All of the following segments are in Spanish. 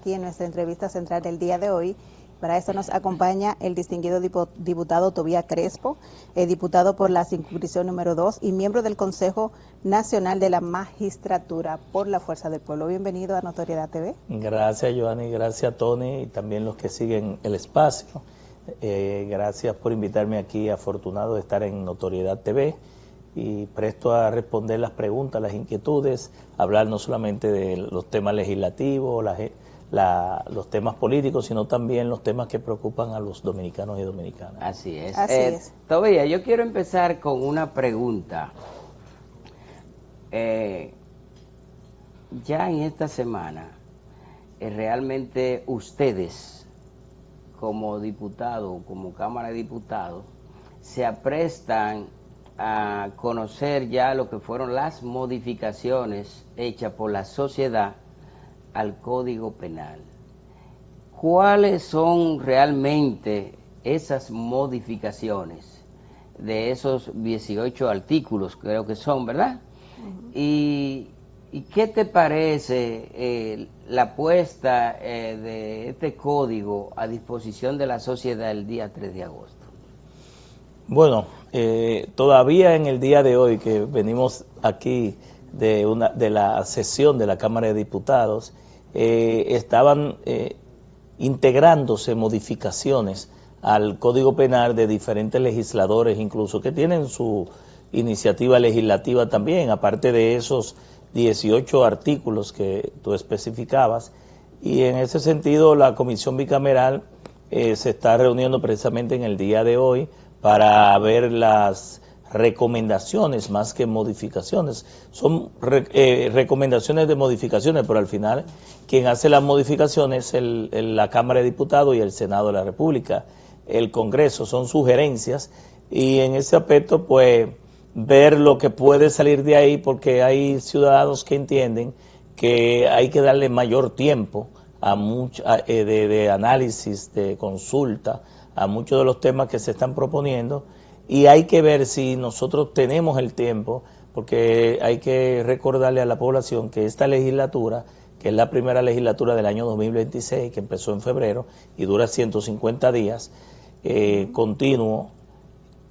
aquí en nuestra entrevista central del día de hoy. Para eso nos acompaña el distinguido diputado Tobías Crespo, diputado por la circunscripción número 2 y miembro del Consejo Nacional de la Magistratura por la Fuerza del Pueblo. Bienvenido a Notoriedad TV. Gracias, Joanny, gracias, Tony, y también los que siguen el espacio. Gracias por invitarme aquí, afortunado de estar en Notoriedad TV y presto a responder las preguntas, las inquietudes, hablar no solamente de los temas legislativos, los temas políticos, sino también los temas que preocupan a los dominicanos y dominicanas. Así es. Así es. Tobías, yo quiero empezar con una pregunta. Ya en esta semana, realmente ustedes, como diputados, como Cámara de Diputados, se aprestan a conocer ya lo que fueron las modificaciones hechas por la sociedad al Código Penal. ¿Cuáles son realmente esas modificaciones de esos 18 artículos, creo que son, ¿verdad? ¿Y qué te parece la puesta de este código a disposición de la sociedad el día 3 de agosto? Bueno, todavía en el día de hoy que venimos aquí de la sesión de la Cámara de Diputados, estaban integrándose modificaciones al Código Penal de diferentes legisladores, incluso que tienen su iniciativa legislativa también, aparte de esos 18 artículos que tú especificabas, y en ese sentido la Comisión Bicameral se está reuniendo precisamente en el día de hoy para ver las recomendaciones más que modificaciones. Son recomendaciones de modificaciones, pero al final quien hace las modificaciones es la Cámara de Diputados y el Senado de la República. El Congreso son sugerencias y en ese aspecto pues ver lo que puede salir de ahí, porque hay ciudadanos que entienden que hay que darle mayor tiempo a de análisis, de consulta, a muchos de los temas que se están proponiendo, y hay que ver si nosotros tenemos el tiempo, porque hay que recordarle a la población que esta legislatura, que es la primera legislatura del año 2026, que empezó en febrero y dura 150 días, continuo,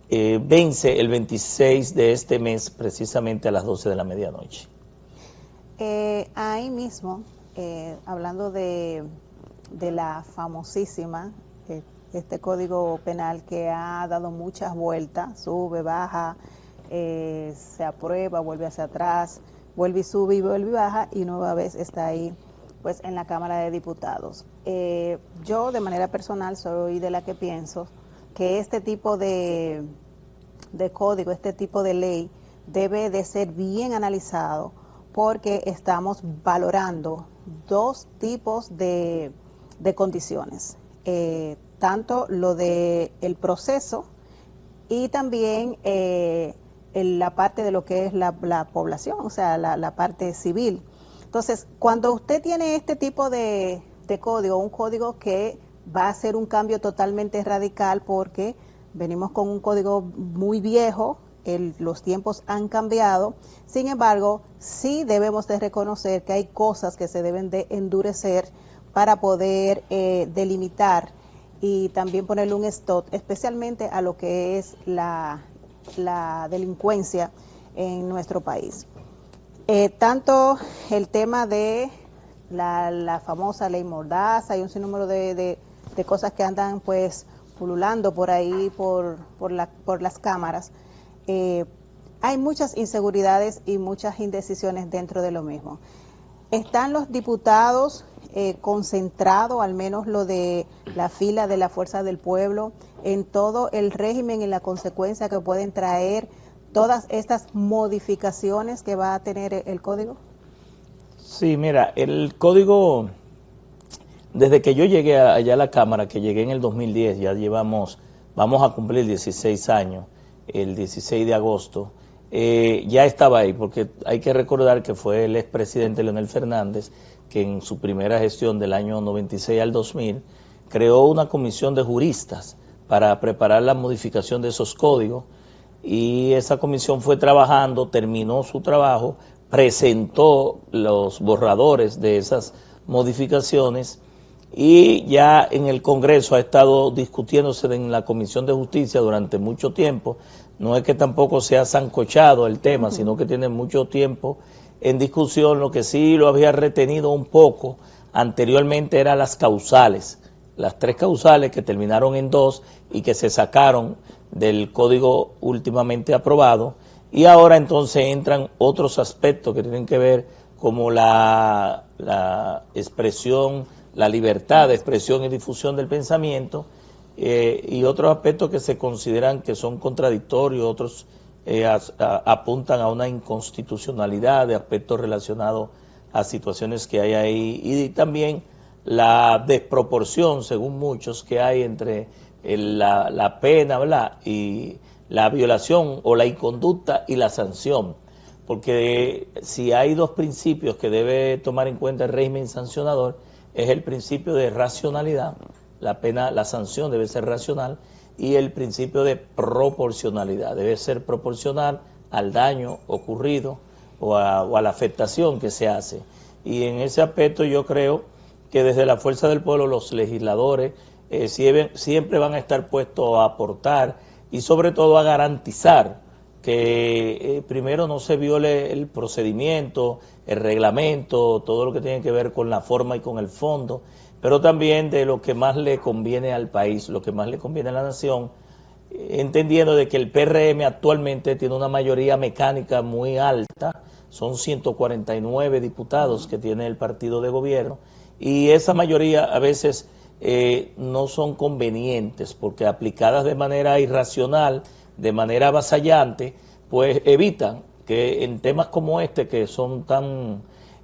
vence el 26 de este mes, precisamente a las 12 de la medianoche. Ahí mismo, hablando de la famosísima, este Código Penal que ha dado muchas vueltas, sube, baja, se aprueba, vuelve hacia atrás, vuelve y sube y vuelve y baja, y nueva vez está ahí pues en la Cámara de Diputados. Yo de manera personal soy de la que pienso que este tipo de código, este tipo de ley debe de ser bien analizado, porque estamos valorando dos tipos de condiciones, tanto lo de el proceso y también la parte de lo que es la población, o sea, la parte civil. Entonces, cuando usted tiene este tipo de código, un código que va a ser un cambio totalmente radical, porque venimos con un código muy viejo, los tiempos han cambiado, sin embargo, sí debemos de reconocer que hay cosas que se deben de endurecer para poder delimitar y también ponerle un stop, especialmente a lo que es la delincuencia en nuestro país. Tanto el tema de la famosa ley Mordaza, hay un sinnúmero de cosas que andan pues pululando por ahí, por las cámaras. Hay muchas inseguridades y muchas indecisiones dentro de lo mismo. ¿Están los diputados concentrados, al menos lo de la fila de la Fuerza del Pueblo, en todo el régimen y la consecuencia que pueden traer todas estas modificaciones que va a tener el código? Sí, mira, el código, desde que yo llegué allá a la Cámara, que llegué en el 2010, ya vamos a cumplir 16 años, el 16 de agosto, ya estaba ahí, porque hay que recordar que fue el expresidente Leonel Fernández que en su primera gestión del año 96 al 2000 creó una comisión de juristas para preparar la modificación de esos códigos, y esa comisión fue trabajando, terminó su trabajo, presentó los borradores de esas modificaciones, y ya en el Congreso ha estado discutiéndose en la Comisión de Justicia durante mucho tiempo. No es que tampoco se ha sancochado el tema, sino que tiene mucho tiempo en discusión. Lo que sí lo había retenido un poco anteriormente eran las causales, las 3 causales que terminaron en 2 y que se sacaron del código últimamente aprobado, y ahora entonces entran otros aspectos que tienen que ver como la expresión, la libertad de expresión y difusión del pensamiento, y otros aspectos que se consideran que son contradictorios, otros apuntan a una inconstitucionalidad de aspectos relacionados a situaciones que hay ahí, y también la desproporción, según muchos, que hay entre la pena, ¿verdad?, y la violación o la inconducta y la sanción. Porque si hay 2 principios que debe tomar en cuenta el régimen sancionador, es el principio de racionalidad, la pena, la sanción debe ser racional, y el principio de proporcionalidad, debe ser proporcional al daño ocurrido o a la afectación que se hace. Y en ese aspecto yo creo que desde la fuerza del pueblo los legisladores siempre van a estar puestos a aportar y sobre todo a garantizar que primero no se viole el procedimiento, el reglamento, todo lo que tiene que ver con la forma y con el fondo, pero también de lo que más le conviene al país, lo que más le conviene a la nación, entendiendo de que el PRM actualmente tiene una mayoría mecánica muy alta, son 149 diputados que tiene el partido de gobierno, y esa mayoría a veces no son convenientes, porque aplicadas de manera irracional, de manera avasallante, pues evitan que en temas como este, que son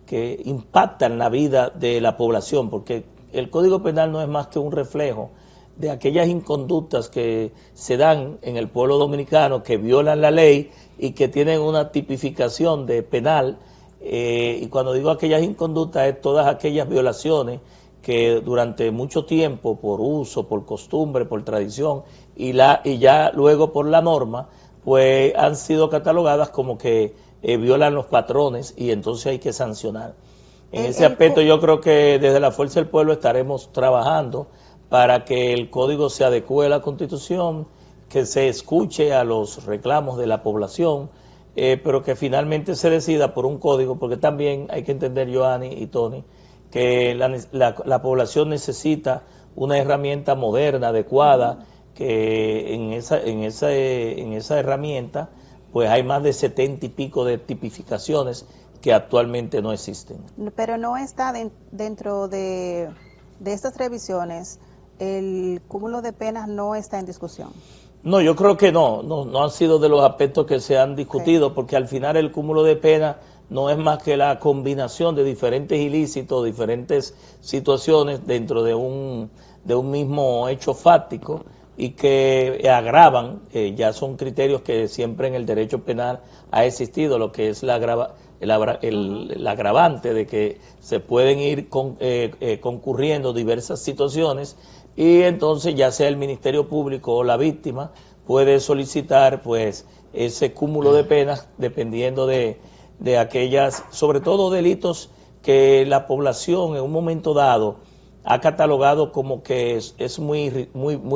que impactan la vida de la población, porque el Código Penal no es más que un reflejo de aquellas inconductas que se dan en el pueblo dominicano, que violan la ley y que tienen una tipificación de penal, y cuando digo aquellas inconductas es todas aquellas violaciones que durante mucho tiempo, por uso, por costumbre, por tradición, y ya luego por la norma, pues han sido catalogadas como que violan los patrones, y entonces hay que sancionar. En ese aspecto yo creo que desde la Fuerza del Pueblo estaremos trabajando para que el código se adecue a la Constitución, que se escuche a los reclamos de la población, pero que finalmente se decida por un código, porque también hay que entender, Joanny y Tony, que la población necesita una herramienta moderna, adecuada, que en esa herramienta pues hay más de 70 y pico de tipificaciones que actualmente no existen. Pero no está dentro de estas revisiones, el cúmulo de penas no está en discusión. No, yo creo que no han sido de los aspectos que se han discutido, porque al final el cúmulo de penas no es más que la combinación de diferentes ilícitos, diferentes situaciones dentro de un mismo hecho fáctico, y que agravan, ya son criterios que siempre en el derecho penal ha existido, lo que es el agravante de que se pueden ir concurriendo diversas situaciones, y entonces ya sea el Ministerio Público o la víctima puede solicitar pues ese cúmulo de penas dependiendo de aquellas, sobre todo delitos que la población en un momento dado ha catalogado como que es muy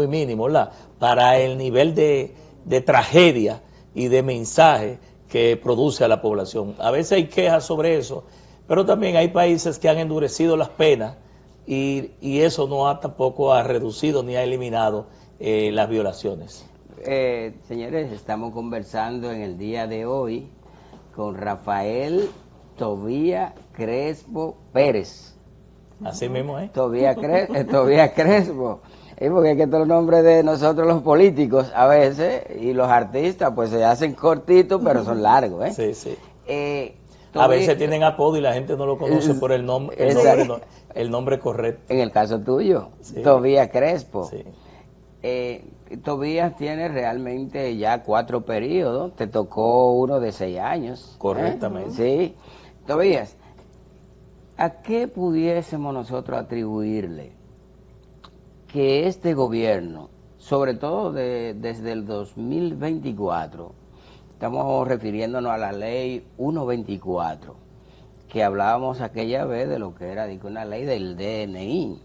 mínimo, ¿verdad?, para el nivel de tragedia y de mensaje que produce a la población. A veces hay quejas sobre eso, pero también hay países que han endurecido las penas y eso no tampoco ha reducido ni ha eliminado las violaciones. Señores, estamos conversando en el día de hoy con Rafael Tobías Crespo Pérez. Así mismo, ¿eh? Tobías Crespo. Porque es que todos los nombres de nosotros los políticos a veces y los artistas pues se hacen cortitos pero son largos, ¿eh? Sí, sí. A veces tienen apodo y la gente no lo conoce por el nombre correcto. En el caso tuyo, sí. Tobías Crespo. Sí. Tobías tiene realmente ya 4 periodos, te tocó uno de 6 años. Correctamente. Sí. Tobías, ¿a qué pudiésemos nosotros atribuirle que este gobierno, sobre todo desde el 2024, estamos refiriéndonos a la ley 124, que hablábamos aquella vez de lo que era una ley del DNI,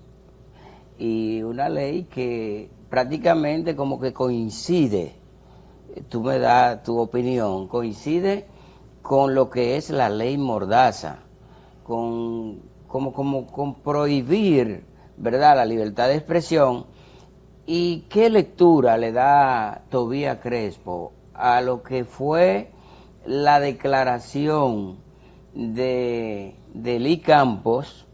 y una ley que prácticamente como que coincide, tú me das tu opinión, coincide con lo que es la ley Mordaza, con prohibir, ¿verdad?, la libertad de expresión. ¿Y qué lectura le da Tobías Crespo a lo que fue la declaración de Lee Campos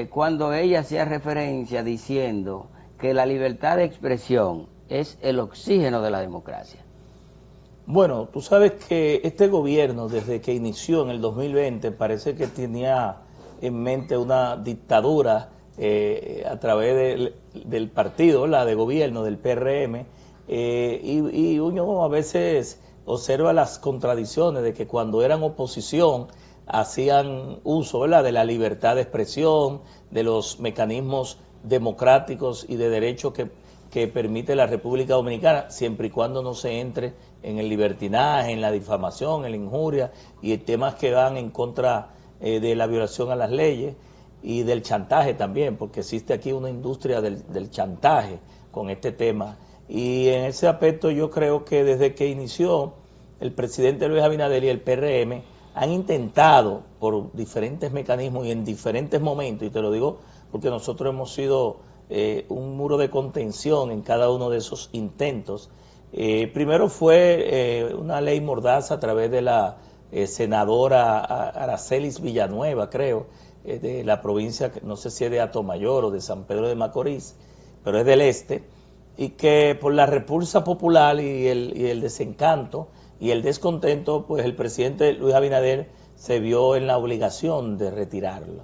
cuando ella hacía referencia diciendo que la libertad de expresión es el oxígeno de la democracia? Bueno, tú sabes que este gobierno, desde que inició en el 2020, parece que tenía en mente una dictadura a través del partido, la de gobierno, del PRM, y uno a veces observa las contradicciones de que cuando eran oposición hacían uso, ¿verdad?, de la libertad de expresión, de los mecanismos democráticos y de derecho que permite la República Dominicana, siempre y cuando no se entre en el libertinaje, en la difamación, en la injuria y temas que van en contra de la violación a las leyes y del chantaje también, porque existe aquí una industria del chantaje con este tema. Y en ese aspecto yo creo que desde que inició el presidente Luis Abinader y el PRM han intentado por diferentes mecanismos y en diferentes momentos, y te lo digo porque nosotros hemos sido un muro de contención en cada uno de esos intentos. Primero fue una ley Mordaza a través de la senadora Aracelis Villanueva, creo, de la provincia, no sé si es de Atomayor o de San Pedro de Macorís, pero es del este, y que por la repulsa popular y el desencanto y el descontento, pues el presidente Luis Abinader se vio en la obligación de retirarlo.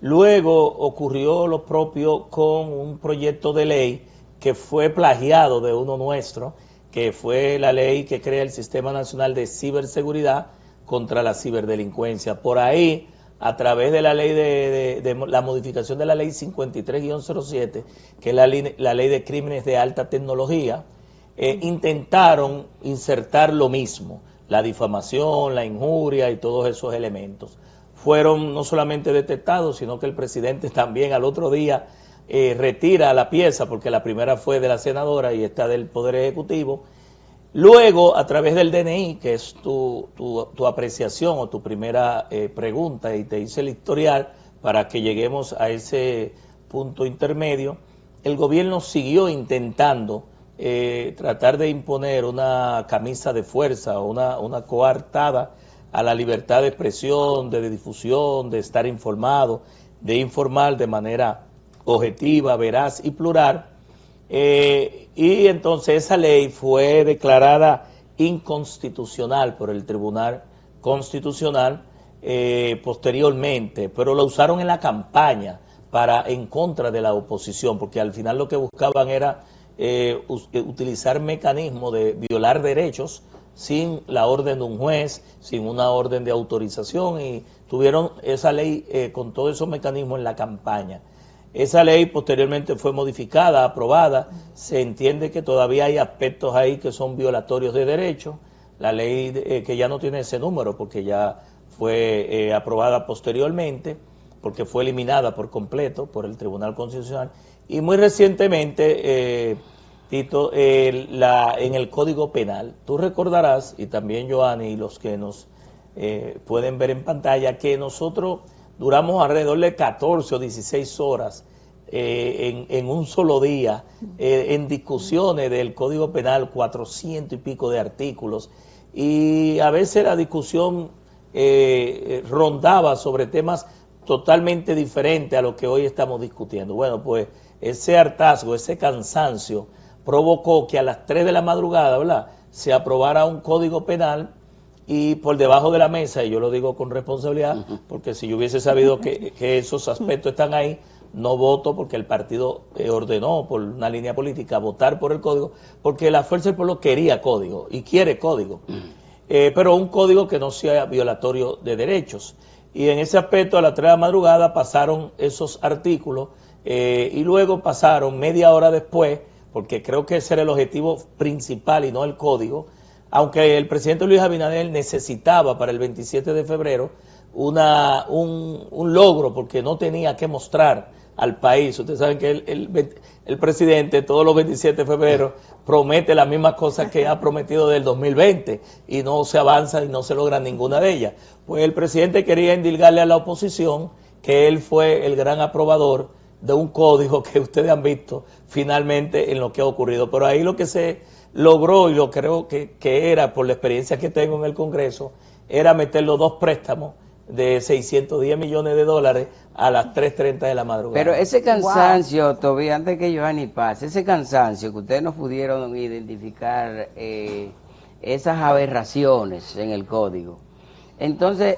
Luego ocurrió lo propio con un proyecto de ley que fue plagiado de uno nuestro, que fue la ley que crea el Sistema Nacional de Ciberseguridad contra la Ciberdelincuencia. Por ahí, a través de la ley de la modificación de la ley 53-07, que es la ley de crímenes de alta tecnología, intentaron insertar lo mismo, la difamación, la injuria y todos esos elementos. Fueron no solamente detectados, sino que el presidente también al otro día retira la pieza, porque la primera fue de la senadora y esta del Poder Ejecutivo. Luego, a través del DNI, que es tu apreciación o tu primera pregunta, y te hice el historial para que lleguemos a ese punto intermedio, el gobierno siguió intentando tratar de imponer una camisa de fuerza o una coartada a la libertad de expresión, de difusión, de estar informado, de informar de manera objetiva, veraz y plural. Y entonces esa ley fue declarada inconstitucional por el Tribunal Constitucional posteriormente, pero la usaron en la campaña en contra de la oposición, porque al final lo que buscaban era utilizar mecanismos de violar derechos sin la orden de un juez, sin una orden de autorización, y tuvieron esa ley con todos esos mecanismos en la campaña. Esa ley posteriormente fue modificada, aprobada. Se entiende que todavía hay aspectos ahí que son violatorios de derechos. La ley que ya no tiene ese número porque ya fue aprobada posteriormente, porque fue eliminada por completo por el Tribunal Constitucional. Y muy recientemente, Tito, en el Código Penal, tú recordarás, y también Joanny y los que nos pueden ver en pantalla, que nosotros duramos alrededor de 14 o 16 horas en un solo día en discusiones del Código Penal, 400 y pico de artículos, y a veces la discusión rondaba sobre temas totalmente diferentes a lo que hoy estamos discutiendo. Bueno, pues ese hartazgo, ese cansancio provocó que a las 3 de la madrugada, ¿verdad?, se aprobara un Código Penal. Y por debajo de la mesa, y yo lo digo con responsabilidad, porque si yo hubiese sabido que esos aspectos están ahí, no voto, porque el partido ordenó por una línea política votar por el código, porque la Fuerza del Pueblo quería código y quiere código, pero un código que no sea violatorio de derechos. Y en ese aspecto, a las 3 de la madrugada pasaron esos artículos y luego pasaron media hora después, porque creo que ese era el objetivo principal y no el código, aunque el presidente Luis Abinader necesitaba para el 27 de febrero un logro porque no tenía que mostrar al país. Ustedes saben que el presidente todos los 27 de febrero promete las mismas cosas que ha prometido del 2020 y no se avanza y no se logra ninguna de ellas. Pues el presidente quería indilgarle a la oposición que él fue el gran aprobador de un código que ustedes han visto finalmente en lo que ha ocurrido. Pero ahí lo que se logró, y lo creo que era, por la experiencia que tengo en el Congreso, era meter los 2 préstamos de 610 millones de dólares a las 3:30 de la madrugada. Pero ese cansancio, Tobías, antes que Johanny pase, ese cansancio que ustedes no pudieron identificar esas aberraciones en el código, entonces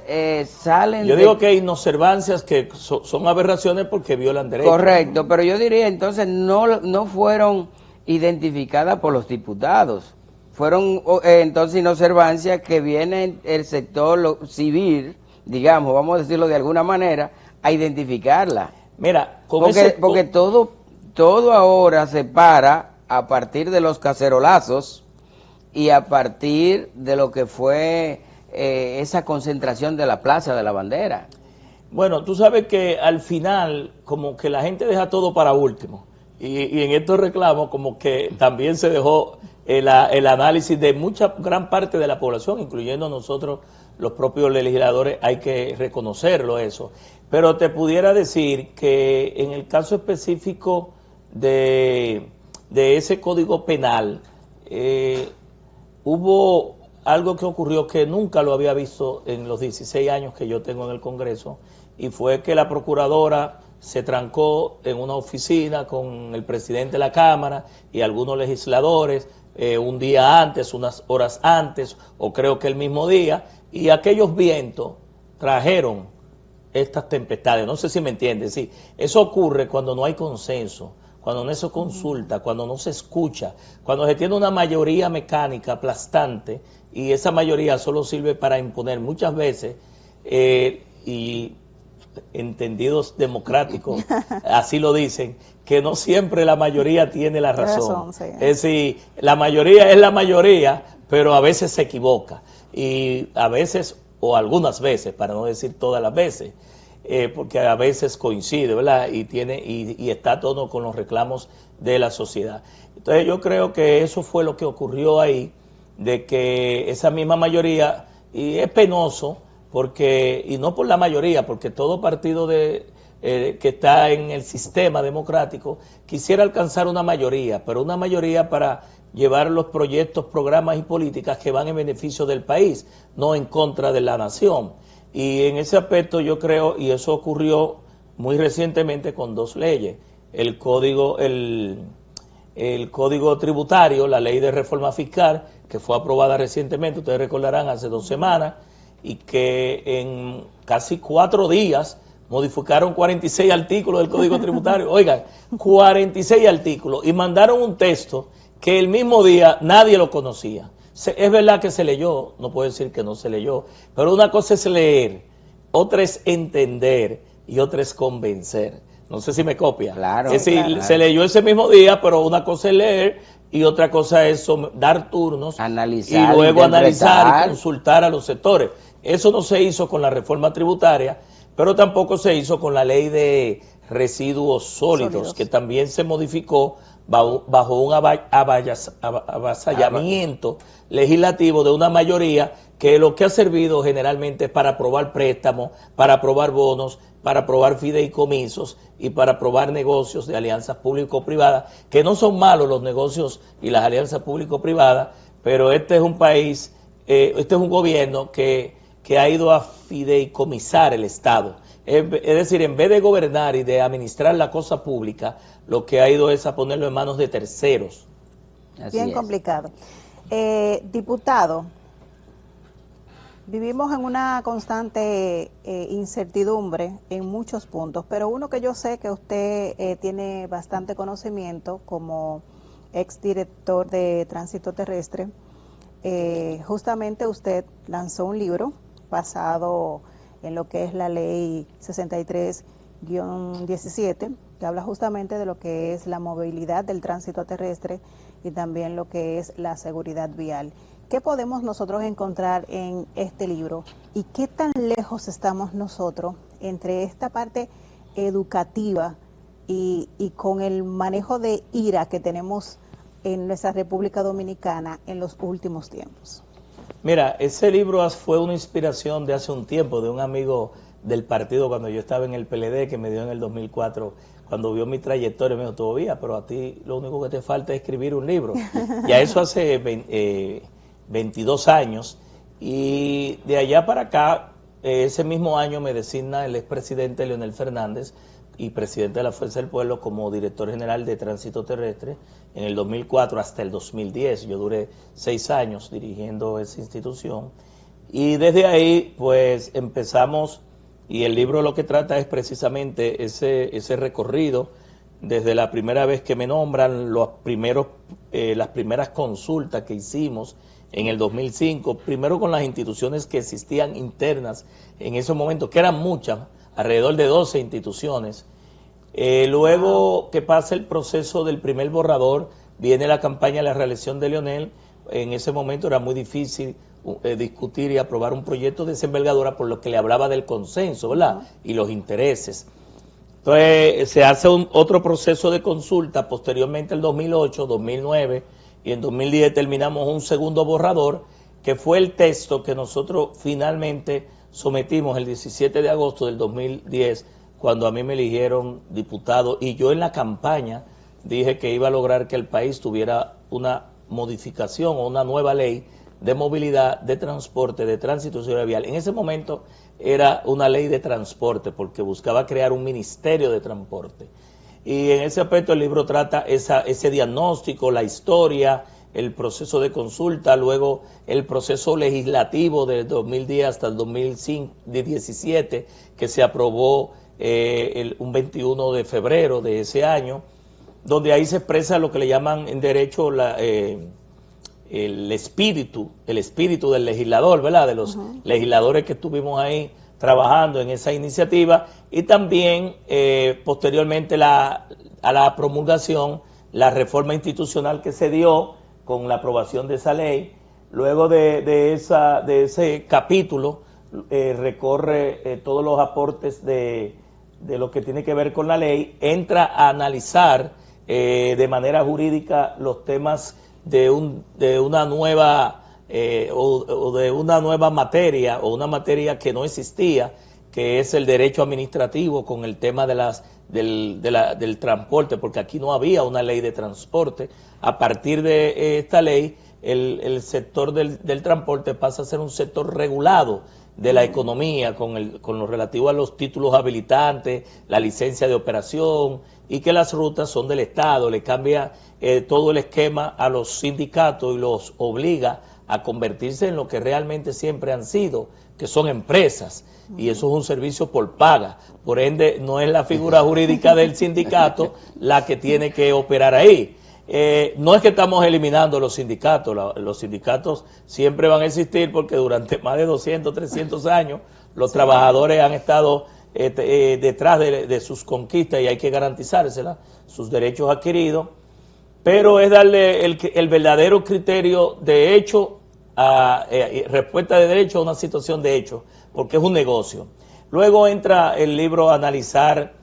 salen... Yo digo que hay inobservancias que son aberraciones porque violan derechos. Correcto, pero yo diría entonces no fueron identificadas por los diputados, fueron entonces inobservancias que viene el sector civil, digamos, vamos a decirlo de alguna manera, a identificarla. Mira, porque todo ahora se para a partir de los cacerolazos y a partir de lo que fue esa concentración de la Plaza de la Bandera. Bueno, tú sabes que al final como que la gente deja todo para último y en estos reclamos como que también se dejó el análisis de gran parte de la población, incluyendo nosotros los propios legisladores, hay que reconocerlo eso. Pero te pudiera decir que en el caso específico de ese código penal, hubo algo que ocurrió que nunca lo había visto en los 16 años que yo tengo en el Congreso, y fue que la procuradora se trancó en una oficina con el presidente de la Cámara y algunos legisladores un día antes, unas horas antes, o creo que el mismo día, y aquellos vientos trajeron estas tempestades. No sé si me entiendes. Sí, eso ocurre cuando no hay consenso, cuando no se consulta, cuando no se escucha, cuando se tiene una mayoría mecánica aplastante y esa mayoría solo sirve para imponer muchas veces, y entendidos democráticos así lo dicen, que no siempre la mayoría tiene la razón. Sí. Es decir, la mayoría es la mayoría, pero a veces se equivoca, y a veces, o algunas veces, para no decir todas las veces, porque a veces coincide, ¿verdad? Y está a tono con los reclamos de la sociedad. Entonces yo creo que eso fue lo que ocurrió ahí, de que esa misma mayoría, y es penoso, porque, y no por la mayoría, porque todo partido que está en el sistema democrático quisiera alcanzar una mayoría, pero una mayoría para llevar los proyectos, programas y políticas que van en beneficio del país, no en contra de la nación. Y en ese aspecto yo creo, y eso ocurrió muy recientemente con 2 leyes, el código tributario, la ley de reforma fiscal, que fue aprobada recientemente, ustedes recordarán, hace 2 semanas, y que en casi 4 días modificaron 46 artículos del Código Tributario. Oigan, 46 artículos, y mandaron un texto que el mismo día nadie lo conocía. Es verdad que se leyó, no puedo decir que no se leyó, pero una cosa es leer, otra es entender y otra es convencer. No sé si me copia. Claro. Es decir, claro. Se leyó ese mismo día, pero una cosa es leer y otra cosa es dar turnos, analizar, y luego analizar y consultar a los sectores. Eso no se hizo con la reforma tributaria, pero tampoco se hizo con la ley de residuos sólidos, que también se modificó bajo un avasallamiento legislativo de una mayoría, que lo que ha servido generalmente es para aprobar préstamos, para aprobar bonos, para aprobar fideicomisos y para aprobar negocios de alianzas público-privadas, que no son malos los negocios y las alianzas público-privadas, pero este es un país, este es un gobierno que ha ido a fideicomisar el Estado. Es decir, en vez de gobernar y de administrar la cosa pública, lo que ha ido es a ponerlo en manos de terceros. Bien complicado. Diputado, vivimos en una constante incertidumbre en muchos puntos, pero uno que yo sé que usted tiene bastante conocimiento como exdirector de Tránsito Terrestre, justamente usted lanzó un libro basado en lo que es la ley 63-17, que habla justamente de lo que es la movilidad del tránsito terrestre y también lo que es la seguridad vial. ¿qué podemos nosotros encontrar en este libro? ¿Y qué tan lejos estamos nosotros entre esta parte educativa y con el manejo de ira que tenemos en nuestra República Dominicana en los últimos tiempos? Mira, ese libro fue una inspiración de hace un tiempo, de un amigo del partido cuando yo estaba en el PLD, que me dio en el 2004, cuando vio mi trayectoria, me dijo, todavía, pero a ti lo único que te falta es escribir un libro. Ya eso hace 22 años, y de allá para acá, ese mismo año me designa el expresidente Leonel Fernández y presidente de la Fuerza del Pueblo como director general de Tránsito Terrestre en el 2004 hasta el 2010. Yo duré 6 años dirigiendo esa institución, y desde ahí pues empezamos, y el libro lo que trata es precisamente ese recorrido desde la primera vez que me nombran, las primeras consultas que hicimos en el 2005, primero con las instituciones que existían internas en esos momentos, que eran muchas, alrededor de 12 instituciones. Luego que pasa el proceso del primer borrador, viene la campaña de la reelección de Leonel. En ese momento era muy difícil discutir y aprobar un proyecto de esa envergadura, por lo que le hablaba del consenso, ¿verdad? Y los intereses. Entonces se hace otro proceso de consulta posteriormente en 2008, 2009 y en 2010 terminamos un segundo borrador, que fue el texto que nosotros finalmente sometimos el 17 de agosto del 2010, cuando a mí me eligieron diputado, y yo en la campaña dije que iba a lograr que el país tuviera una modificación o una nueva ley de movilidad, de transporte, de tránsito y seguridad vial. En ese momento era una ley de transporte, porque buscaba crear un ministerio de transporte. Y en ese aspecto el libro trata ese diagnóstico, la historia, el proceso de consulta, luego el proceso legislativo del 2010 hasta el 2017, que se aprobó un 21 de febrero de ese año, donde ahí se expresa lo que le llaman en derecho el espíritu del legislador, ¿verdad? De los legisladores que estuvimos ahí trabajando en esa iniciativa, y también posteriormente a la promulgación, la reforma institucional que se dio con la aprobación de esa ley. Luego de ese capítulo recorre todos los aportes de lo que tiene que ver con la ley, entra a analizar de manera jurídica los temas de una nueva o de una nueva materia, o una materia que no existía, que es el derecho administrativo, con el tema del transporte, porque aquí no había una ley de transporte. A partir de esta ley, el sector del transporte pasa a ser un sector regulado de la economía, con lo relativo a los títulos habilitantes, la licencia de operación, y que las rutas son del Estado. Le cambia todo el esquema a los sindicatos y los obliga a convertirse en lo que realmente siempre han sido, que son empresas, y eso es un servicio por paga. Por ende, no es la figura jurídica del sindicato la que tiene que operar ahí. No es que estamos eliminando los sindicatos siempre van a existir, porque durante más de 200, 300 años los trabajadores han estado detrás de sus conquistas, y hay que garantizárselas, sus derechos adquiridos, pero es darle el verdadero criterio de hecho, respuesta de derecho a una situación de hecho, porque es un negocio. Luego entra el libro a analizar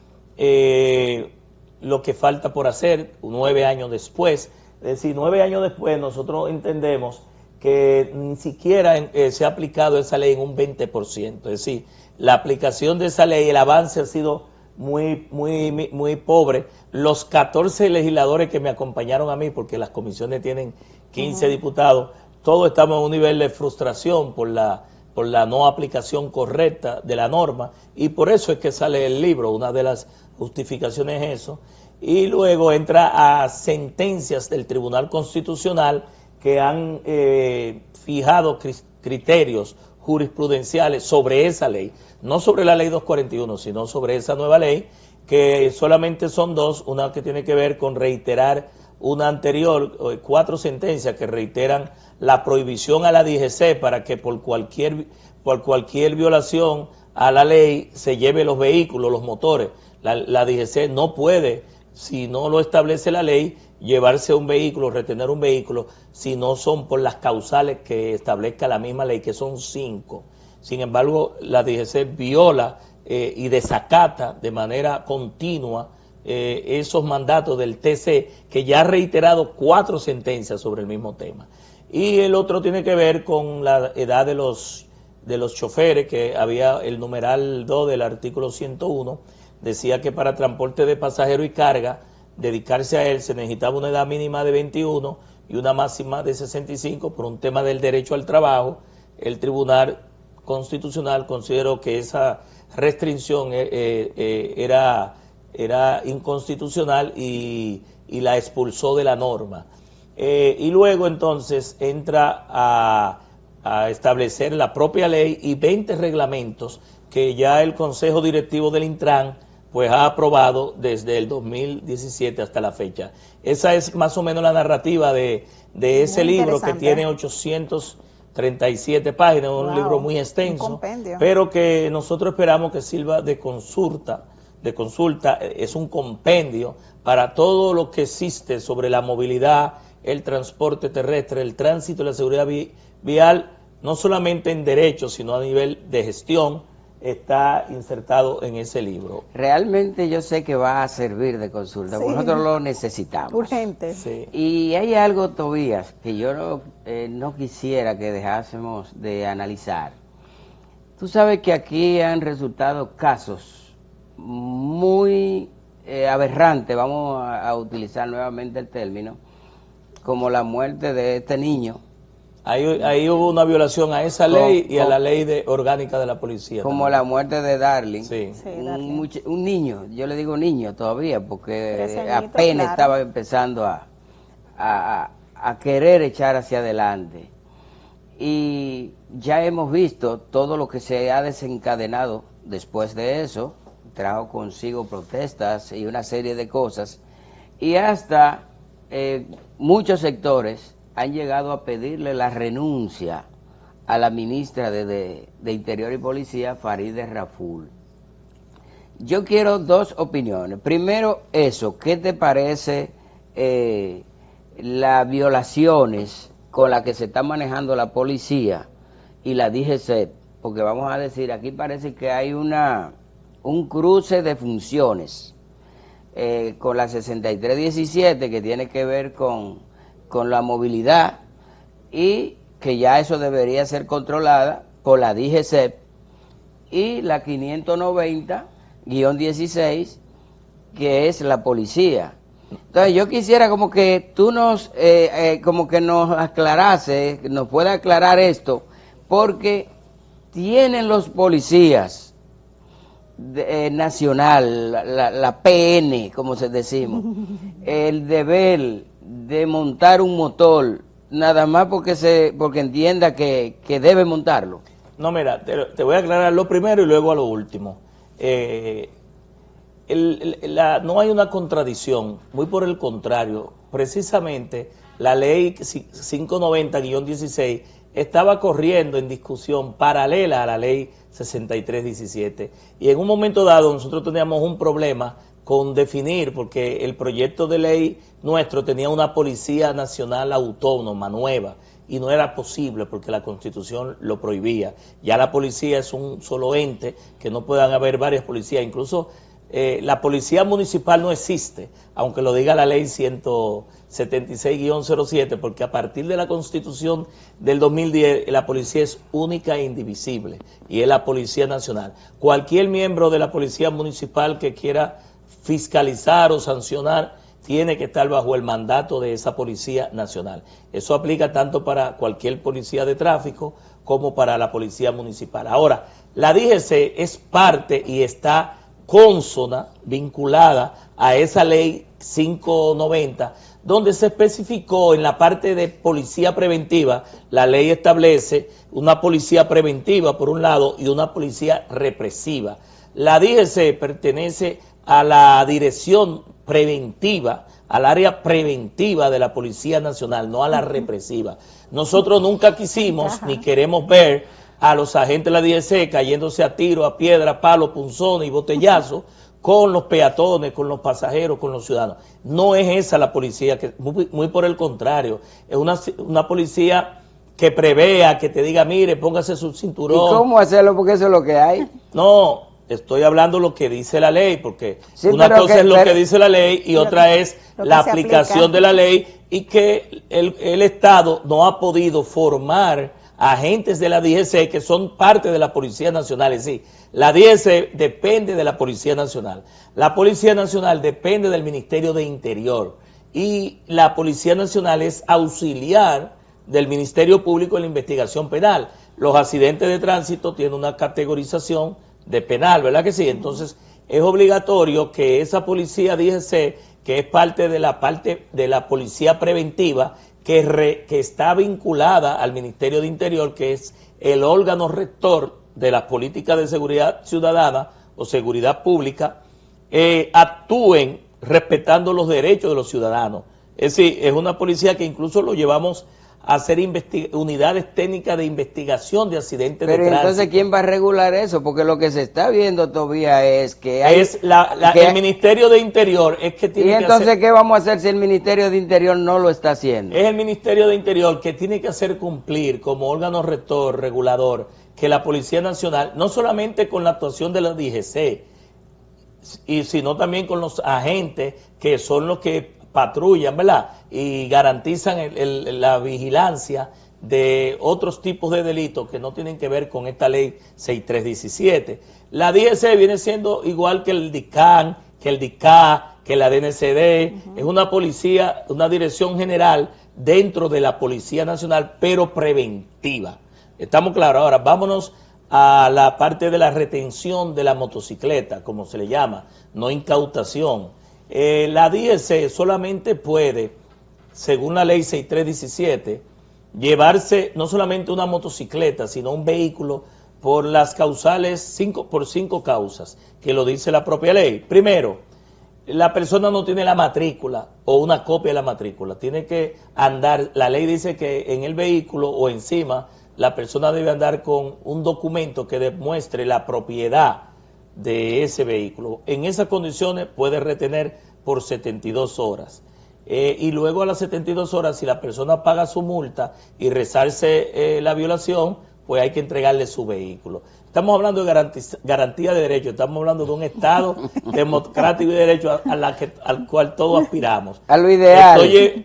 lo que falta por hacer 9 años después. Es decir, 9 años después nosotros entendemos que ni siquiera se ha aplicado esa ley en un 20%. Es decir, la aplicación de esa ley, el avance ha sido muy pobre. Los 14 legisladores que me acompañaron a mí, porque las comisiones tienen 15 diputados, todos estamos en un nivel de frustración por la no aplicación correcta de la norma, y por eso es que sale el libro. Una de las justificaciones es eso. Y luego entra a sentencias del Tribunal Constitucional que han fijado criterios jurisprudenciales sobre esa ley, no sobre la ley 241, sino sobre esa nueva ley, que solamente son 2, una que tiene que ver con reiterar una anterior, 4 sentencias que reiteran la prohibición a la DGC para que por cualquier violación a la ley se lleve los vehículos, los motores. La DGC no puede si no lo establece la ley, llevarse un vehículo, retener un vehículo, si no son por las causales que establezca la misma ley, que son 5. Sin embargo, la DGC viola y desacata de manera continua esos mandatos del TC, que ya ha reiterado 4 sentencias sobre el mismo tema. Y el otro tiene que ver con la edad de los choferes, que había el numeral 2 del artículo 101, decía que para transporte de pasajero y carga, dedicarse a él se necesitaba una edad mínima de 21 y una máxima de 65 por un tema del derecho al trabajo. El Tribunal Constitucional consideró que esa restricción era inconstitucional y la expulsó de la norma. Y luego entonces entra a establecer la propia ley y 20 reglamentos que ya el Consejo Directivo del Intran pues ha aprobado desde el 2017 hasta la fecha. Esa es más o menos la narrativa de ese libro, que tiene 837 páginas, un libro muy extenso, pero que nosotros esperamos que sirva de consulta, es un compendio para todo lo que existe sobre la movilidad, el transporte terrestre, el tránsito y la seguridad vial, no solamente en derecho, sino a nivel de gestión, está insertado en ese libro. Realmente yo sé que va a servir de consulta, porque nosotros lo necesitamos. Urgente. Sí. Y hay algo, Tobías, que yo no quisiera que dejásemos de analizar. Tú sabes que aquí han resultado casos muy aberrantes, vamos a utilizar nuevamente el término, como la muerte de este niño. Ahí hubo una violación a esa ley y a la ley orgánica de la policía. Como también la muerte de Darling. Sí. Un niño, yo le digo niño todavía, porque apenas estaba empezando a querer echar hacia adelante. Y ya hemos visto todo lo que se ha desencadenado después de eso, trajo consigo protestas y una serie de cosas, y hasta muchos sectores han llegado a pedirle la renuncia a la ministra de Interior y Policía, Farideh Raful. Yo quiero 2 opiniones. Primero, eso, ¿qué te parece las violaciones con las que se está manejando la policía y la DGC? Porque vamos a decir, aquí parece que hay un cruce de funciones con la 6317, que tiene que ver con la movilidad, y que ya eso debería ser controlada por la DGC, y la 590-16, que es la policía. Entonces yo quisiera como que tú nos aclarase, nos pueda aclarar esto, porque tienen los policías nacional, la PN, como se decimos, el deber de montar un motor, nada más porque entienda que debe montarlo. No, mira, te voy a aclarar lo primero y luego a lo último. No hay una contradicción, muy por el contrario. Precisamente la ley 590-16 estaba corriendo en discusión paralela a la ley 6317, y en un momento dado nosotros teníamos un problema con definir, porque el proyecto de ley nuestro tenía una policía nacional autónoma nueva, y no era posible porque la Constitución lo prohibía. Ya la policía es un solo ente, que no puedan haber varias policías. Incluso la policía municipal no existe, aunque lo diga la ley 176-07, porque a partir de la Constitución del 2010 la policía es única e indivisible, y es la Policía Nacional. Cualquier miembro de la policía municipal que quiera fiscalizar o sancionar tiene que estar bajo el mandato de esa Policía Nacional. Eso aplica tanto para cualquier policía de tráfico como para la policía municipal. Ahora, la DGC es parte y está consona, vinculada a esa ley 590, donde se especificó en la parte de policía preventiva. La ley establece una policía preventiva por un lado y una policía represiva. La DGC pertenece a la dirección preventiva, al área preventiva de la Policía Nacional, no a la represiva. Nosotros nunca quisimos ni queremos ver a los agentes de la DGC cayéndose a tiro, a piedra, a palo, punzones y botellazos con los peatones, con los pasajeros, con los ciudadanos. No es esa la policía, que muy por el contrario, es una policía que prevea, que te diga, mire, póngase su cinturón. ¿Y cómo hacerlo? Porque eso es lo que hay. No, estoy hablando lo que dice la ley, porque sí, una cosa es lo que dice la ley y otra es la aplicación de la ley, y que el Estado no ha podido formar agentes de la DGC que son parte de la Policía Nacional. Es decir, la DGC depende de la Policía Nacional, la Policía Nacional depende del Ministerio de Interior y la Policía Nacional es auxiliar del Ministerio Público en la investigación penal. Los accidentes de tránsito tienen una categorización de penal, ¿verdad que sí? Entonces es obligatorio que esa policía DGC, que es parte de la policía preventiva, que está vinculada al Ministerio de Interior, que es el órgano rector de las políticas de seguridad ciudadana o seguridad pública, actúen respetando los derechos de los ciudadanos. Es decir, es una policía que incluso lo llevamos a hacer unidades técnicas de investigación de accidentes de tránsito. Pero entonces, ¿quién va a regular eso? Porque lo que se está viendo todavía es que hay... el Ministerio de Interior es que tiene que hacer... ¿Y entonces qué vamos a hacer si el Ministerio de Interior no lo está haciendo? Es el Ministerio de Interior que tiene que hacer cumplir como órgano rector, regulador, que la Policía Nacional, no solamente con la actuación de la DGC, sino también con los agentes que son los que patrullan, ¿verdad? Y garantizan la vigilancia de otros tipos de delitos que no tienen que ver con esta ley 6317. La DGC viene siendo igual que el DICAN, que el DICA, que la DNCD, es una policía, una dirección general dentro de la Policía Nacional, pero preventiva. ¿Estamos claros? Ahora, vámonos a la parte de la retención de la motocicleta, como se le llama, no incautación. La DGC solamente puede, según la ley 6317, llevarse no solamente una motocicleta, sino un vehículo por las causales, por 5 causas, que lo dice la propia ley. Primero, la persona no tiene la matrícula o una copia de la matrícula, tiene que andar, la ley dice que en el vehículo o encima, la persona debe andar con un documento que demuestre la propiedad de ese vehículo. En esas condiciones puede retener por 72 horas. Y luego a las 72 horas, si la persona paga su multa y resarce la violación, pues hay que entregarle su vehículo. Estamos hablando de garantía de derechos, estamos hablando de un Estado democrático y de derechos al cual todos aspiramos. A lo ideal.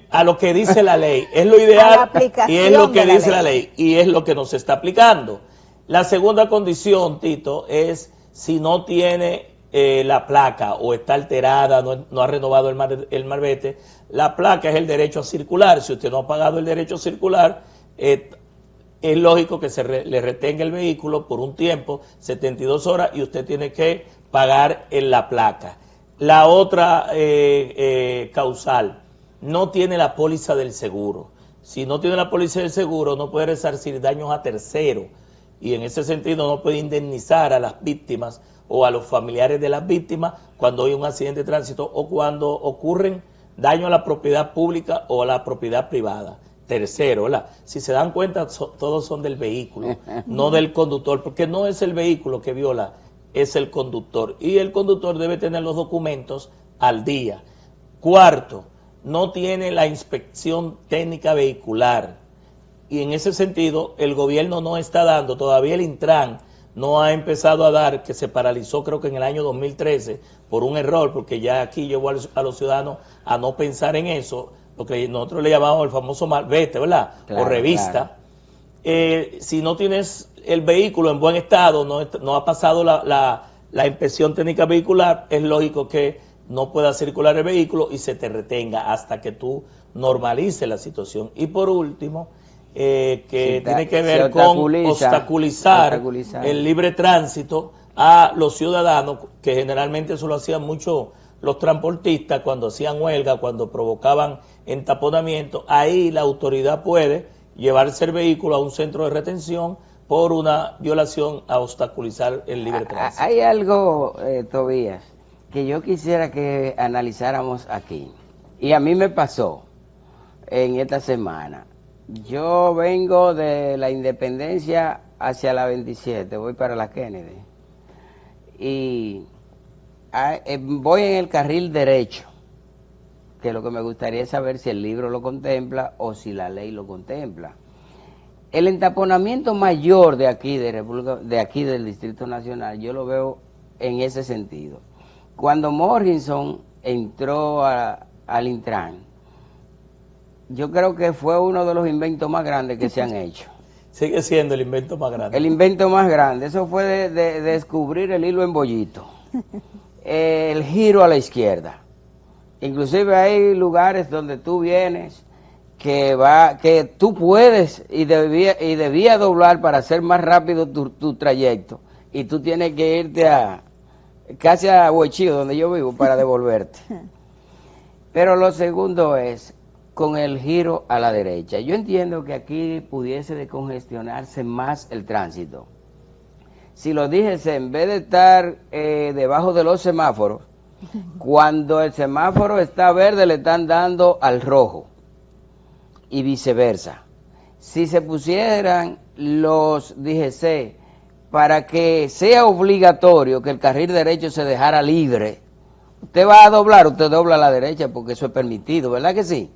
A lo que dice la ley, es lo ideal y es lo que dice la ley y es lo que nos está aplicando. La segunda condición, Tito, es si no tiene la placa o está alterada, no ha renovado el marbete. La placa es el derecho a circular. Si usted no ha pagado el derecho a circular, es lógico que le retenga el vehículo por un tiempo, 72 horas, y usted tiene que pagar en la placa. La otra causal, no tiene la póliza del seguro. Si no tiene la póliza del seguro, no puede resarcir daños a terceros, y en ese sentido no puede indemnizar a las víctimas o a los familiares de las víctimas cuando hay un accidente de tránsito o cuando ocurren daños a la propiedad pública o a la propiedad privada. Tercero, ¿verdad? Si se dan cuenta, todos son del vehículo, no del conductor, porque no es el vehículo que viola, es el conductor. Y el conductor debe tener los documentos al día. Cuarto, no tiene la inspección técnica vehicular. Y en ese sentido, el gobierno no está dando, todavía el Intran no ha empezado a dar, que se paralizó creo que en el año 2013 por un error, porque ya aquí llevó a los ciudadanos a no pensar en eso, lo que nosotros le llamamos el famoso malvete, ¿verdad? Claro, o revista. Claro. Si no tienes el vehículo en buen estado, no ha pasado la inspección técnica vehicular, es lógico que no pueda circular el vehículo y se te retenga hasta que tú normalices la situación. Y por último, que tiene que ver con obstaculizar el libre tránsito a los ciudadanos, que generalmente eso lo hacían mucho los transportistas cuando hacían huelga, cuando provocaban entaponamiento. Ahí la autoridad puede llevarse el vehículo a un centro de retención por una violación a obstaculizar el libre tránsito. Hay algo, Tobías, que yo quisiera que analizáramos aquí, y a mí me pasó en esta semana. Yo vengo de la Independencia hacia la 27, voy para la Kennedy, y voy en el carril derecho, que lo que me gustaría es saber si el libro lo contempla o si la ley lo contempla. El entaponamiento mayor de aquí, de aquí del Distrito Nacional, yo lo veo en ese sentido. Cuando Morrison entró al Intran, yo creo que fue uno de los inventos más grandes que se han hecho. Sigue siendo el invento más grande. El invento más grande, eso fue de descubrir el hilo en bollito. El giro a la izquierda. Inclusive hay lugares donde tú vienes que tú puedes y debía doblar para hacer más rápido tu trayecto, y tú tienes que irte casi a Huechío, donde yo vivo, para devolverte. Pero lo segundo es con el giro a la derecha. Yo entiendo que aquí pudiese descongestionarse más el tránsito. Si los DGC, en vez de estar debajo de los semáforos, cuando el semáforo está verde le están dando al rojo, y viceversa. Si se pusieran los DGC para que sea obligatorio que el carril derecho se dejara libre, usted va a doblar, usted dobla a la derecha porque eso es permitido, ¿verdad que sí?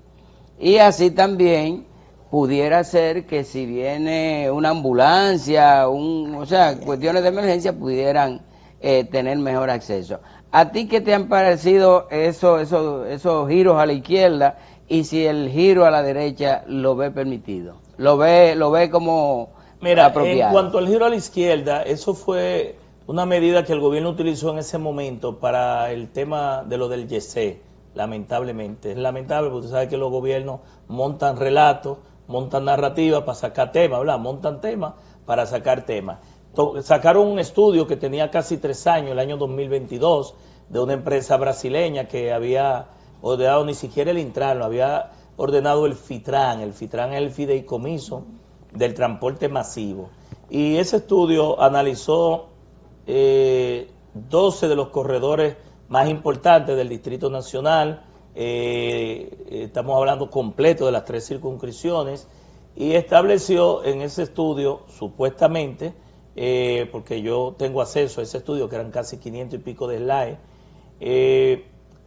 Y así también pudiera ser que si viene una ambulancia, o sea, cuestiones de emergencia pudieran tener mejor acceso. ¿A ti qué te han parecido esos giros a la izquierda, y si el giro a la derecha lo ve permitido? ¿Lo ve como apropiado? En cuanto al giro a la izquierda, eso fue una medida que el gobierno utilizó en ese momento para el tema de lo del YC, lamentablemente. Es lamentable porque usted sabe que los gobiernos montan relatos, montan narrativas para sacar temas, ¿verdad? Montan temas para sacar temas. Sacaron un estudio que tenía casi 3 años, el año 2022, de una empresa brasileña que había ordenado ni siquiera el Intran, lo había ordenado el FITRAN. El FITRAN es el fideicomiso del transporte masivo. Y ese estudio analizó 12 de los corredores más importantes del Distrito Nacional, estamos hablando completo de las 3 circunscripciones, y estableció en ese estudio, supuestamente, porque yo tengo acceso a ese estudio, que eran casi 500 y pico de slides,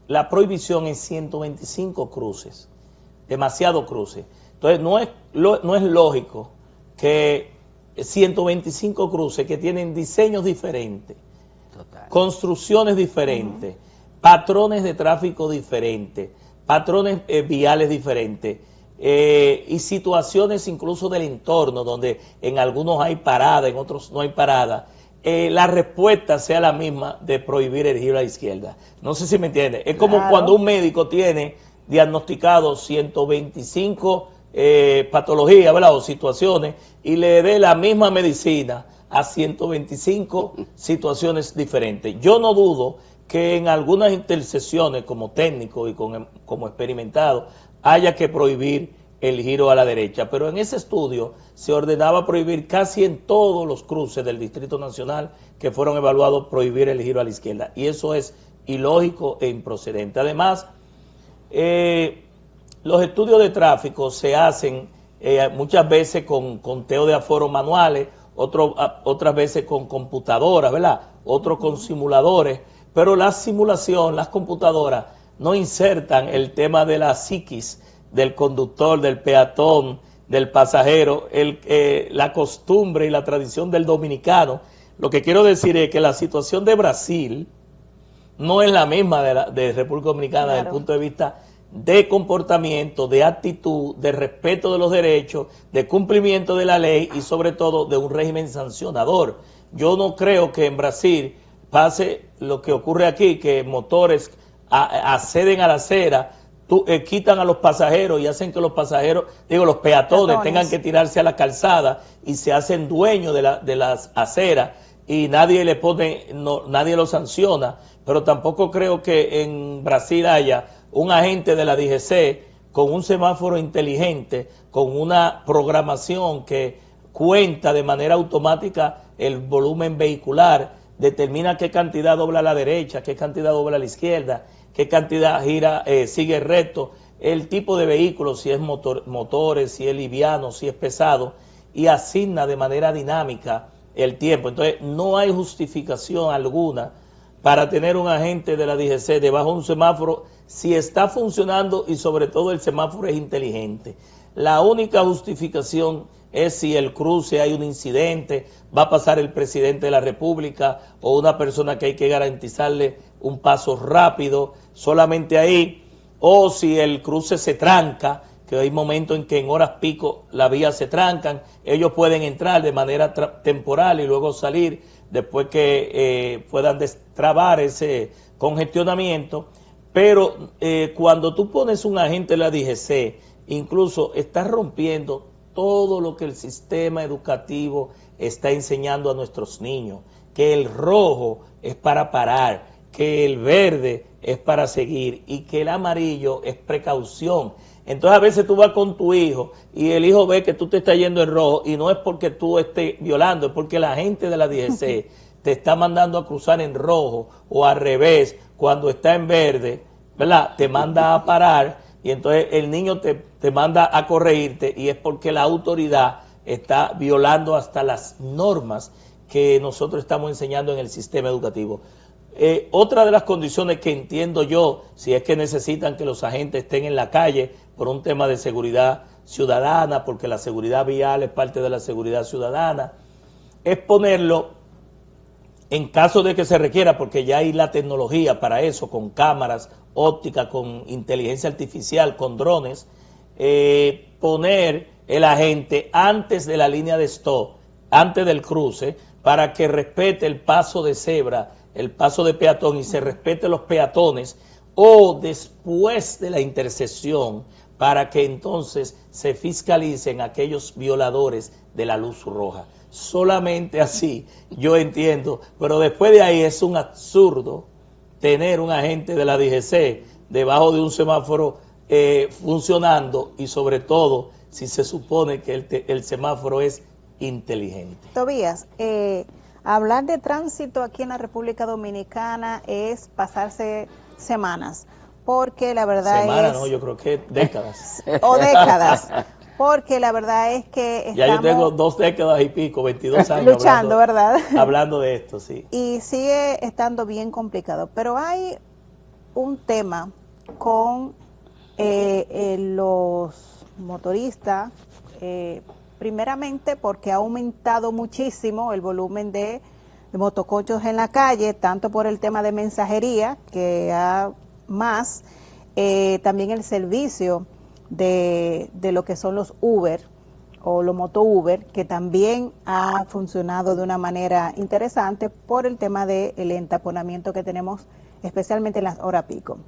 la prohibición en 125 cruces, demasiado cruces. Entonces no es lógico que 125 cruces que tienen diseños diferentes, total, construcciones diferentes, patrones de tráfico diferentes, patrones viales diferentes, y situaciones incluso del entorno, donde en algunos hay parada, en otros no hay parada, la respuesta sea la misma de prohibir el giro a la izquierda. No sé si me entiende. Es como cuando un médico tiene diagnosticado 125 patologías, ¿verdad?, o situaciones, y le dé la misma medicina a 125 situaciones diferentes. Yo no dudo que en algunas intersecciones, como técnico y como experimentado, haya que prohibir el giro a la derecha, pero en ese estudio se ordenaba prohibir casi en todos los cruces del Distrito Nacional que fueron evaluados, prohibir el giro a la izquierda, y eso es ilógico e improcedente. Además, los estudios de tráfico se hacen muchas veces con conteo de aforos manuales, otras veces con computadoras, ¿verdad?, otros con simuladores, pero la simulación, las computadoras no insertan el tema de la psiquis del conductor, del peatón, del pasajero, la costumbre y la tradición del dominicano. Lo que quiero decir es que la situación de Brasil no es la misma de República Dominicana, claro, desde el punto de vista de comportamiento, de actitud, de respeto de los derechos, de cumplimiento de la ley y sobre todo de un régimen sancionador. Yo no creo que en Brasil pase lo que ocurre aquí, que motores acceden a la acera, quitan a los pasajeros y hacen que los pasajeros, los peatones tengan que tirarse a la calzada y se hacen dueños de las aceras y nadie le pone, nadie lo sanciona. Pero tampoco creo que en Brasil haya un agente de la DGC con un semáforo inteligente, con una programación que cuenta de manera automática el volumen vehicular, determina qué cantidad dobla a la derecha, qué cantidad dobla a la izquierda, qué cantidad gira, sigue recto, el tipo de vehículo, si es motores, si es liviano, si es pesado, y asigna de manera dinámica el tiempo. Entonces no hay justificación alguna para tener un agente de la DGC debajo de un semáforo si está funcionando y sobre todo el semáforo es inteligente. La única justificación es si el cruce hay un incidente, va a pasar el presidente de la República o una persona que hay que garantizarle un paso rápido, solamente ahí, o si el cruce se tranca, que hay momentos en que en horas pico las vías se trancan, ellos pueden entrar de manera temporal y luego salir después que puedan destrabar ese congestionamiento, pero cuando tú pones un agente de la DGC, incluso estás rompiendo todo lo que el sistema educativo está enseñando a nuestros niños, que el rojo es para parar, que el verde es para seguir y que el amarillo es precaución. Entonces a veces tú vas con tu hijo y el hijo ve que tú te estás yendo en rojo y no es porque tú estés violando, es porque la gente de la DGC te está mandando a cruzar en rojo o al revés cuando está en verde, ¿verdad? Te manda a parar y entonces el niño te manda a corregirte y es porque la autoridad está violando hasta las normas que nosotros estamos enseñando en el sistema educativo. Otra de las condiciones que entiendo yo, si es que necesitan que los agentes estén en la calle por un tema de seguridad ciudadana, porque la seguridad vial es parte de la seguridad ciudadana, es ponerlo en caso de que se requiera, porque ya hay la tecnología para eso, con cámaras ópticas, con inteligencia artificial, con drones, poner el agente antes de la línea de stop, antes del cruce, para que respete el paso de cebra, el paso de peatón y se respete los peatones, o después de la intersección, para que entonces se fiscalicen aquellos violadores de la luz roja. Solamente así yo entiendo, pero después de ahí es un absurdo tener un agente de la DGC debajo de un semáforo funcionando y sobre todo si se supone que el semáforo es inteligente. Tobías, hablar de tránsito aquí en la República Dominicana es pasarse semanas, porque la verdad Semanas, es... no, yo creo que décadas. O décadas, porque la verdad es que estamos... Ya yo tengo 2 décadas y pico, 22 años luchando, ¿verdad? Hablando de esto, sí. Y sigue estando bien complicado, pero hay un tema con los motoristas, primeramente porque ha aumentado muchísimo el volumen de motoconchos en la calle, tanto por el tema de mensajería, que más, también el servicio de lo que son los Uber o los moto Uber, que también ha funcionado de una manera interesante por el tema del entaponamiento que tenemos, especialmente en las horas pico.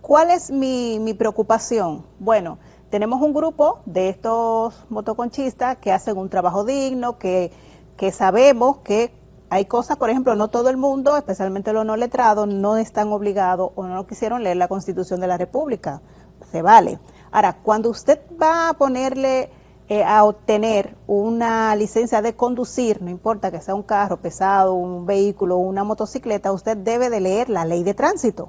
¿Cuál es mi preocupación? Bueno, tenemos un grupo de estos motoconchistas que hacen un trabajo digno, que sabemos que hay cosas, por ejemplo, no todo el mundo, especialmente los no letrados, no están obligados o no quisieron leer la Constitución de la República. Se vale. Ahora, cuando usted va a ponerle a obtener una licencia de conducir, no importa que sea un carro pesado, un vehículo o una motocicleta, usted debe de leer la ley de tránsito,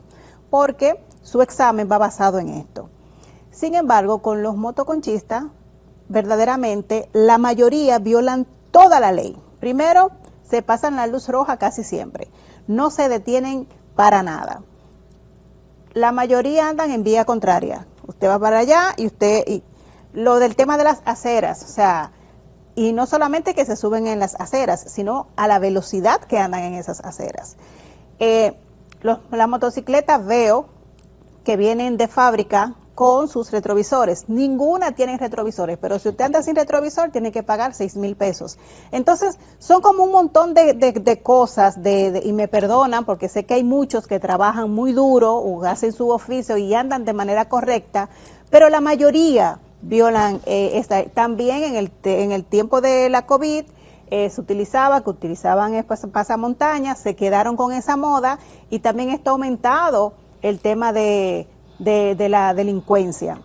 porque su examen va basado en esto. Sin embargo, con los motoconchistas, verdaderamente, la mayoría violan toda la ley. Primero, se pasan la luz roja casi siempre. No se detienen para nada. La mayoría andan en vía contraria. Usted va para allá y lo del tema de las aceras, o sea, y no solamente que se suben en las aceras, sino a la velocidad que andan en esas aceras. Las motocicletas veo que vienen de fábrica con sus retrovisores. Ninguna tiene retrovisores, pero si usted anda sin retrovisor tiene que pagar 6,000 pesos. Entonces son como un montón de cosas, y me perdonan porque sé que hay muchos que trabajan muy duro o hacen su oficio y andan de manera correcta, pero la mayoría violan también en el tiempo de la COVID. Se utilizaban pasamontañas, se quedaron con esa moda y también está aumentado el tema de la delincuencia.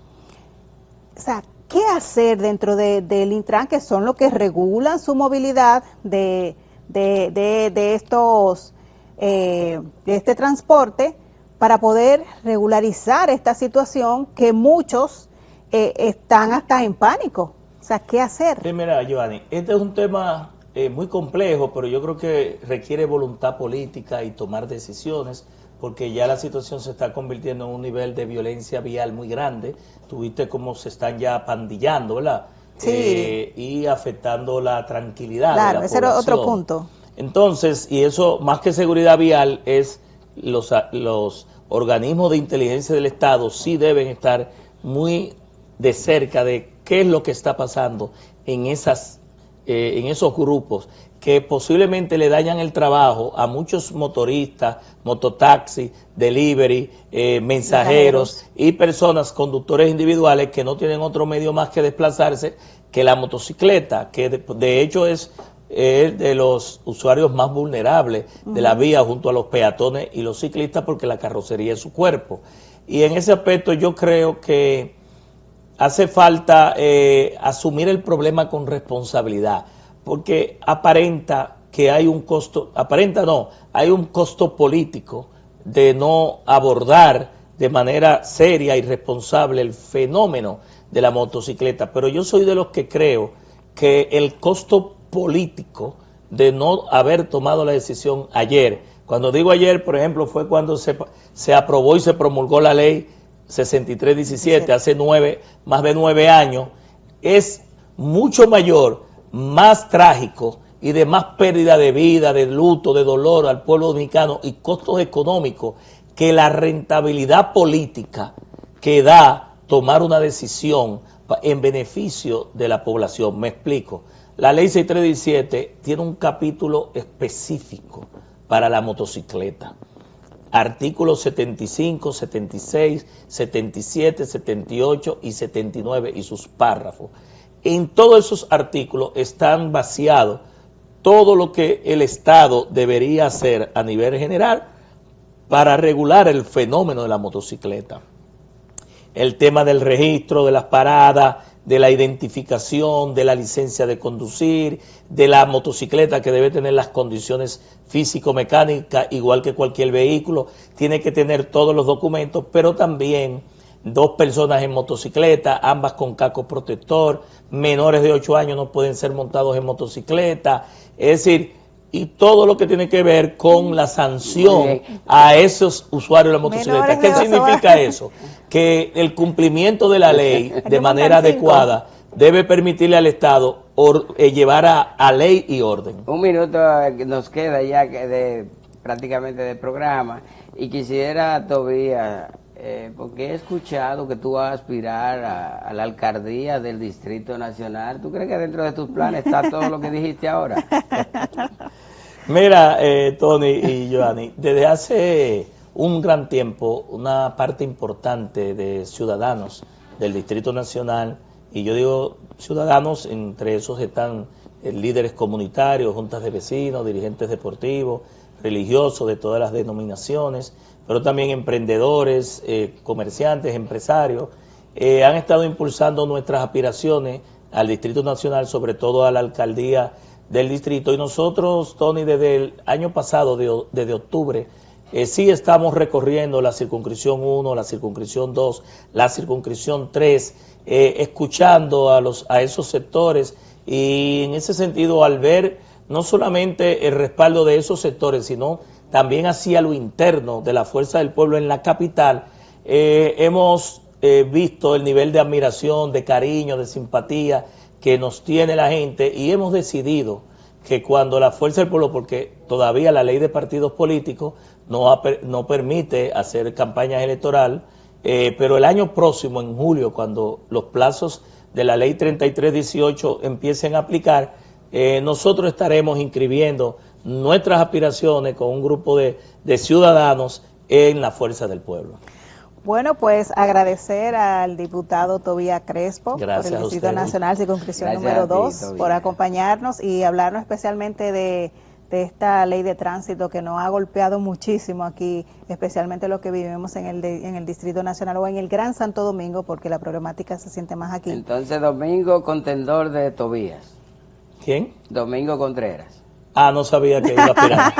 O sea, ¿qué hacer dentro del Intran, que son los que regulan su movilidad de este transporte, para poder regularizar esta situación que muchos están hasta en pánico? O sea, ¿qué hacer? Sí, mira, Giovanni, este es un tema muy complejo, pero yo creo que requiere voluntad política y tomar decisiones, porque ya la situación se está convirtiendo en un nivel de violencia vial muy grande. Tuviste cómo se están ya pandillando, ¿verdad? Sí. Y afectando la tranquilidad Claro, de la ese era población. otro punto. Entonces, y eso más que seguridad vial, es los organismos de inteligencia del Estado sí deben estar muy de cerca de qué es lo que está pasando en esos grupos que posiblemente le dañan el trabajo a muchos motoristas, mototaxis, delivery, mensajeros y personas, conductores individuales que no tienen otro medio más que desplazarse que la motocicleta, que de hecho es de los usuarios más vulnerables de la vía junto a los peatones y los ciclistas, porque la carrocería es su cuerpo. Y en ese aspecto yo creo que hace falta asumir el problema con responsabilidad, porque aparenta que hay un costo, hay un costo político de no abordar de manera seria y responsable el fenómeno de la motocicleta, pero yo soy de los que creo que el costo político de no haber tomado la decisión ayer, cuando digo ayer, por ejemplo, fue cuando se aprobó y se promulgó la ley 6317, hace más de 9 años, es mucho mayor, más trágico y de más pérdida de vida, de luto, de dolor al pueblo dominicano y costos económicos que la rentabilidad política que da tomar una decisión en beneficio de la población. Me explico. La ley 6317 tiene un capítulo específico para la motocicleta. Artículos 75, 76, 77, 78 y 79 y sus párrafos. En todos esos artículos están vaciados todo lo que el Estado debería hacer a nivel general para regular el fenómeno de la motocicleta. El tema del registro, de las paradas, de la identificación, de la licencia de conducir, de la motocicleta que debe tener las condiciones físico-mecánicas igual que cualquier vehículo, tiene que tener todos los documentos, pero también 2 personas en motocicleta, ambas con casco protector, menores de 8 años no pueden ser montados en motocicleta, es decir, y todo lo que tiene que ver con la sanción a esos usuarios de la motocicleta. ¿Qué significa eso? Que el cumplimiento de la ley de manera adecuada debe permitirle al Estado llevar a ley y orden. Un minuto nos queda ya prácticamente del programa y quisiera, Tobías, porque he escuchado que tú vas a aspirar a la alcaldía del Distrito Nacional. ¿Tú crees que dentro de tus planes está todo lo que dijiste ahora? Mira, Tony y Joanny, desde hace un gran tiempo, una parte importante de ciudadanos del Distrito Nacional, y yo digo ciudadanos, entre esos están líderes comunitarios, juntas de vecinos, dirigentes deportivos, religiosos de todas las denominaciones, pero también emprendedores, comerciantes, empresarios, han estado impulsando nuestras aspiraciones al Distrito Nacional, sobre todo a la alcaldía del distrito, y nosotros, Tony, desde el año pasado, desde octubre, sí estamos recorriendo la circunscripción 1, la circunscripción 2, la circunscripción 3, escuchando a esos sectores, y en ese sentido, al ver no solamente el respaldo de esos sectores, sino también hacia lo interno de la Fuerza del Pueblo en la capital, hemos visto el nivel de admiración, de cariño, de simpatía que nos tiene la gente, y hemos decidido que cuando la Fuerza del Pueblo, porque todavía la ley de partidos políticos no permite hacer campañas electorales, pero el año próximo, en julio, cuando los plazos de la ley 3318 empiecen a aplicar, nosotros estaremos inscribiendo nuestras aspiraciones con un grupo de ciudadanos en la Fuerza del Pueblo. Bueno, pues agradecer al diputado Tobías Crespo por el Distrito Nacional, circunscripción número 2, por acompañarnos y hablarnos especialmente de esta ley de tránsito que nos ha golpeado muchísimo aquí, especialmente lo que vivimos en el Distrito Nacional o en el Gran Santo Domingo, porque la problemática se siente más aquí. Entonces, Domingo, contendor de Tobías. ¿Quién? Domingo Contreras. No sabía que iba a aspirar.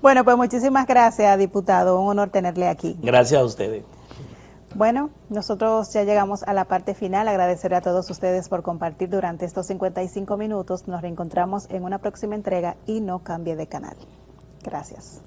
Bueno, pues muchísimas gracias, diputado. Un honor tenerle aquí. Gracias a ustedes. Bueno, nosotros ya llegamos a la parte final. Agradecer a todos ustedes por compartir durante estos 55 minutos. Nos reencontramos en una próxima entrega y no cambie de canal. Gracias.